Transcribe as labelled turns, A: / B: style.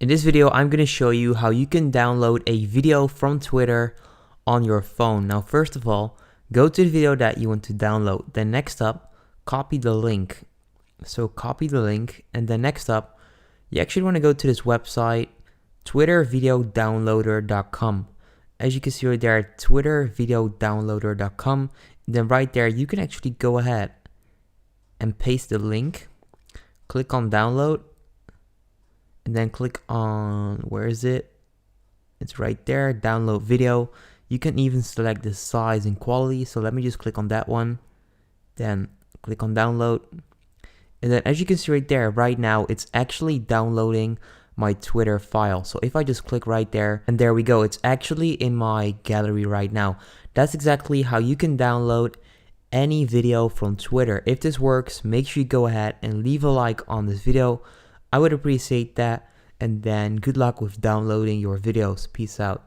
A: In this video, I'm going to show you how you can download a video from Twitter on your phone. Now, first of all, go to the video that you want to download. Then next up, copy the link. So copy the link, and then next up, you actually want to go to this website, twittervideodownloader.com. As you can see right there, twittervideodownloader.com. Then right there, you can actually go ahead and paste the link. Click on download. And then click on, where is it? It's right there, download video. You can even select the size and quality. So let me just click on that one. Then click on download. And then as you can see right there, right now, it's actually downloading my Twitter file. So if I just click right there, and there we go, it's actually in my gallery right now. That's exactly how you can download any video from Twitter. If this works, make sure you go ahead and leave a like on this video. I would appreciate that. And then good luck with downloading your videos. Peace out.